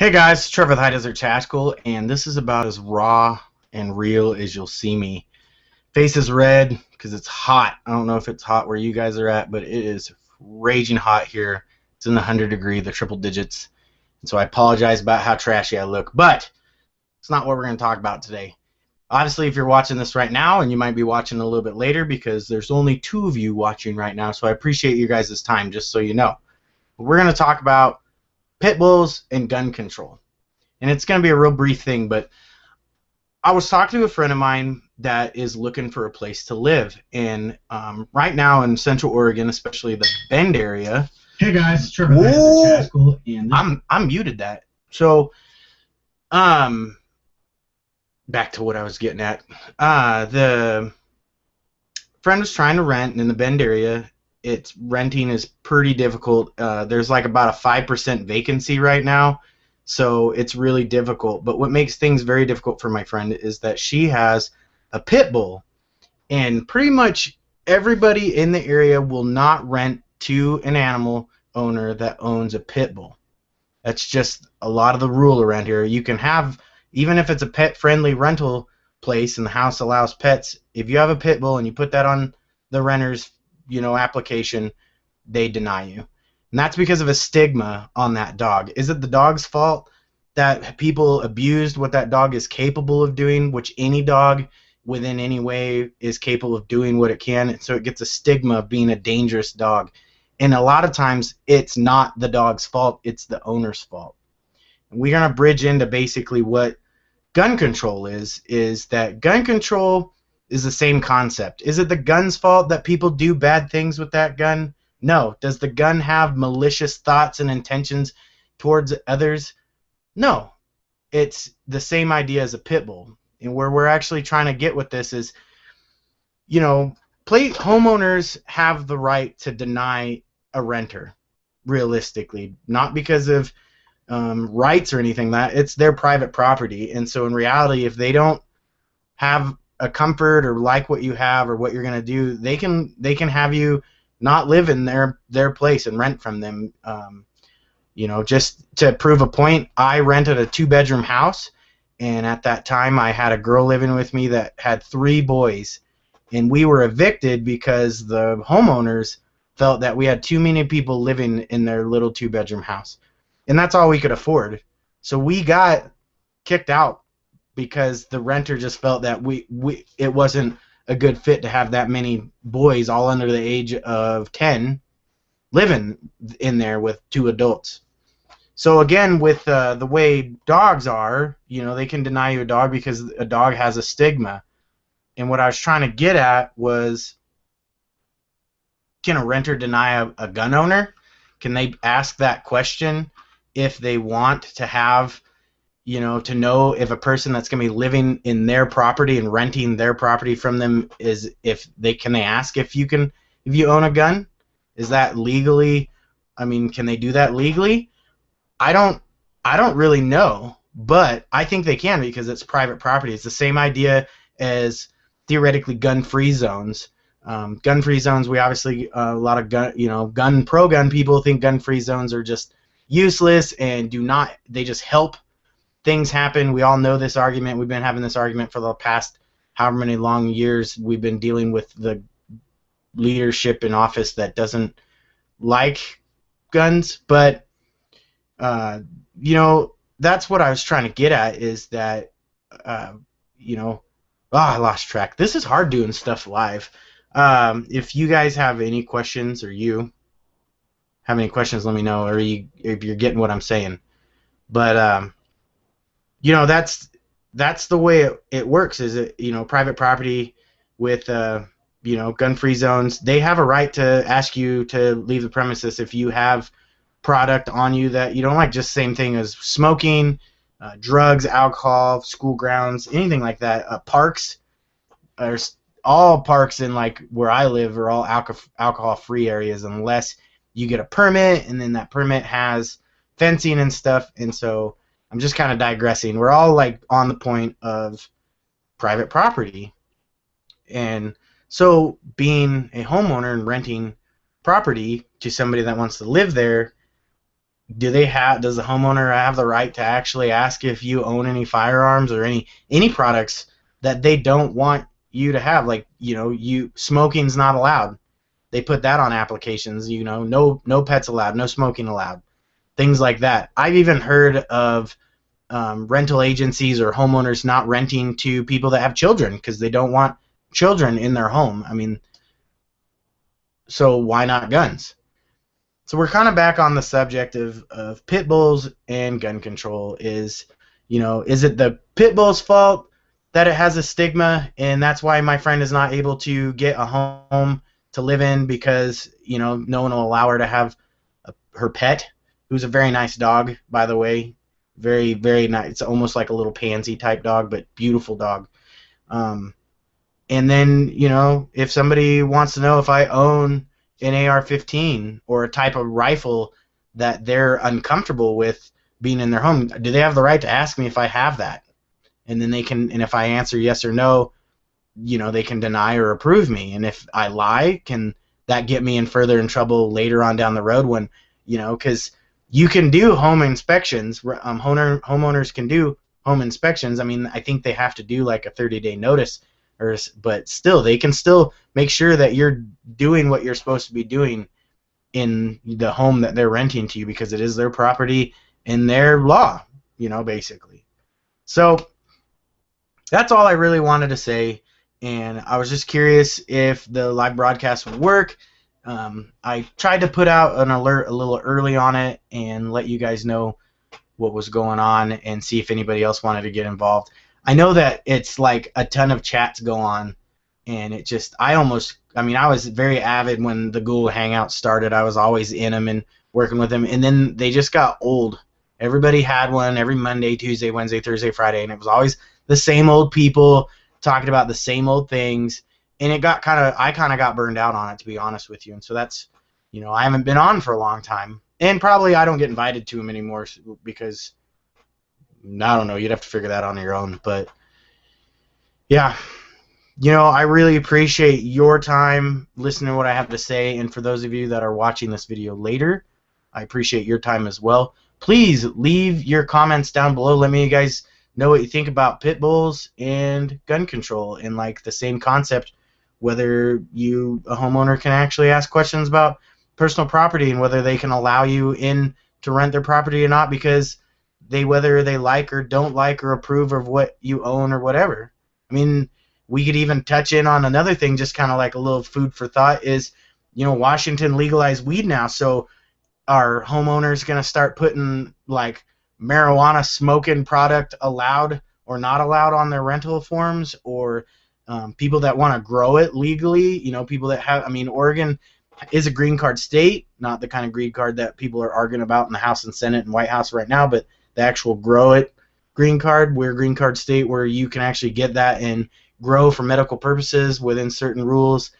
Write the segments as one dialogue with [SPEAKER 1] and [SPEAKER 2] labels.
[SPEAKER 1] Hey guys, Trevor with High Desert Tactical, and this is about as raw and real as you'll see me. Face is red because it's hot. I don't know if it's hot where you guys are at, but it is raging hot here. It's in the 100-degree, the triple digits. And so I apologize about how trashy I look, but it's not what we're going to talk about today. Obviously, if you're watching this right now, and you might be watching a little bit later because there's only 2 of you watching right now, so I appreciate you guys' time, just so you know. But we're going to talk about pit bulls and gun control. And it's going to be a real brief thing, but I was talking to a friend of mine that is looking for a place to live. And right now in Central Oregon, especially the Bend area.
[SPEAKER 2] Hey guys, Trevor with Chat School, and
[SPEAKER 1] I'm muted that. So, back to what I was getting at. The friend was trying to rent in the Bend area. Renting is pretty difficult. There's like about a 5% vacancy right now. So it's really difficult. But what makes things very difficult for my friend is that she has a pit bull. And pretty much everybody in the area will not rent to an animal owner that owns a pit bull. That's just a lot of the rule around here. You can have, even if it's a pet-friendly rental place and the house allows pets, if you have a pit bull and you put that on the renter's, application, they deny you. And that's because of a stigma on that dog. Is it the dog's fault that people abused what that dog is capable of doing, which any dog within any way is capable of doing what it can, and so it gets a stigma of being a dangerous dog. And a lot of times it's not the dog's fault, it's the owner's fault. And we're going to bridge into basically what gun control is that gun control is the same concept. Is it the gun's fault that people do bad things with that gun? No. Does the gun have malicious thoughts and intentions towards others? No. It's the same idea as a pit bull. And where we're actually trying to get with this is, homeowners have the right to deny a renter, realistically. Not because of rights or anything like that. It's their private property. And so in reality, if they don't have a comfort or like what you have or what you're going to do, they can have you not live in their place and rent from them. Just to prove a point, I rented a 2-bedroom house, and at that time I had a girl living with me that had 3 boys, and we were evicted because the homeowners felt that we had too many people living in their little 2-bedroom house, and that's all we could afford. So we got kicked out because the renter just felt that it wasn't a good fit to have that many boys all under the age of 10 living in there with 2 adults. So again, with the way dogs are, they can deny you a dog because a dog has a stigma. And what I was trying to get at was, can a renter deny a gun owner? Can they ask that question if they want to have, to know if a person that's going to be living in their property and renting their property from them can they ask if you own a gun? Is that legally? Can they do that legally? I don't really know, but I think they can because it's private property. It's the same idea as theoretically gun-free zones. Gun-free zones, we obviously a lot of pro-gun people think gun-free zones are just useless and they just help things happen. We all know this argument. We've been having this argument for the past however many long years. We've been dealing with the leadership in office that doesn't like guns, but that's what I was trying to get at is that, I lost track. This is hard doing stuff live. If you guys have any questions or you have any questions, let me know, or if you're getting what I'm saying. But, that's the way it works is it, private property with, gun-free zones. They have a right to ask you to leave the premises if you have product on you that you don't like. Just same thing as smoking, drugs, alcohol, school grounds, anything like that. Parks, all parks in like where I live are all alcohol-free areas unless you get a permit, and then that permit has fencing and stuff. And so I'm just kind of digressing. We're all like on the point of private property, and so being a homeowner and renting property to somebody that wants to live there, does the homeowner have the right to actually ask if you own any firearms or any products that they don't want you to have? Like, smoking's not allowed. They put that on applications, no pets allowed, no smoking allowed, things like that. I've even heard of rental agencies or homeowners not renting to people that have children because they don't want children in their home. I mean, so why not guns? So we're kind of back on the subject of pit bulls and gun control. Is it the pit bull's fault that it has a stigma, and that's why my friend is not able to get a home to live in because, no one will allow her to have her pet, who's a very nice dog, by the way. Very, very nice. It's almost like a little pansy type dog, but beautiful dog. Um, and then, if somebody wants to know if I own an AR-15 or a type of rifle that they're uncomfortable with being in their home, do they have the right to ask me if I have that? And then and if I answer yes or no, they can deny or approve me. And if I lie, can that get me in further in trouble later on down the road when, because you can do home inspections. Homeowners can do home inspections. I mean, I think they have to do like a 30-day notice, but still, they can still make sure that you're doing what you're supposed to be doing in the home that they're renting to you because it is their property and their law, basically. So that's all I really wanted to say, and I was just curious if the live broadcast would work. I tried to put out an alert a little early on it and let you guys know what was going on and see if anybody else wanted to get involved. I know that it's like a ton of chats go on, and I was very avid when the Google Hangouts started. I was always in them and working with them, and then they just got old. Everybody had one every Monday, Tuesday, Wednesday, Thursday, Friday, and it was always the same old people talking about the same old things, and I kind of got burned out on it, to be honest with you. And so that's, I haven't been on for a long time, and probably I don't get invited to them anymore because I don't know, you'd have to figure that out on your own. But yeah, I really appreciate your time listening to what I have to say, and for those of you that are watching this video later, I appreciate your time as well. Please leave your comments down below. Let me guys know what you think about pit bulls and gun control, and like the same concept, whether a homeowner can actually ask questions about personal property and whether they can allow you in to rent their property or not because whether they like or don't like or approve of what you own or whatever. I mean, we could even touch in on another thing, just kind of like a little food for thought, is, Washington legalized weed now, so are homeowners going to start putting like marijuana smoking product allowed or not allowed on their rental forms, or people that want to grow it legally, people that have, Oregon is a green card state, not the kind of green card that people are arguing about in the House and Senate and White House right now, but the actual grow it green card. We're a green card state where you can actually get that and grow for medical purposes within certain rules.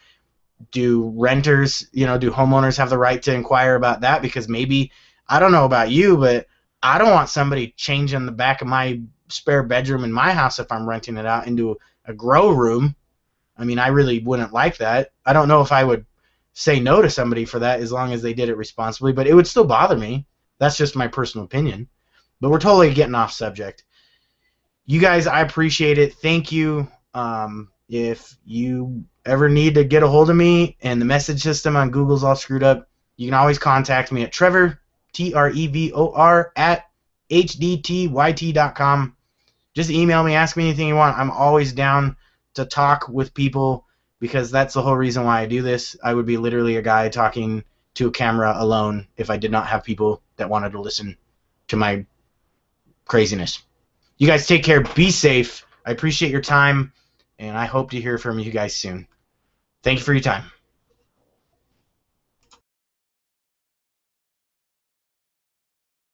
[SPEAKER 1] Do homeowners have the right to inquire about that? Because maybe, I don't know about you, but I don't want somebody changing the back of my spare bedroom in my house if I'm renting it out into a grow room. I really wouldn't like that. I don't know if I would say no to somebody for that as long as they did it responsibly, but it would still bother me. That's just my personal opinion. But we're totally getting off subject. You guys, I appreciate it. Thank you. If you ever need to get a hold of me and the message system on Google's all screwed up, you can always contact me at Trevor, Trevor, at hdtyt.com. Just email me, ask me anything you want. I'm always down to talk with people because that's the whole reason why I do this. I would be literally a guy talking to a camera alone if I did not have people that wanted to listen to my craziness. You guys take care. Be safe. I appreciate your time, and I hope to hear from you guys soon. Thank you for your time.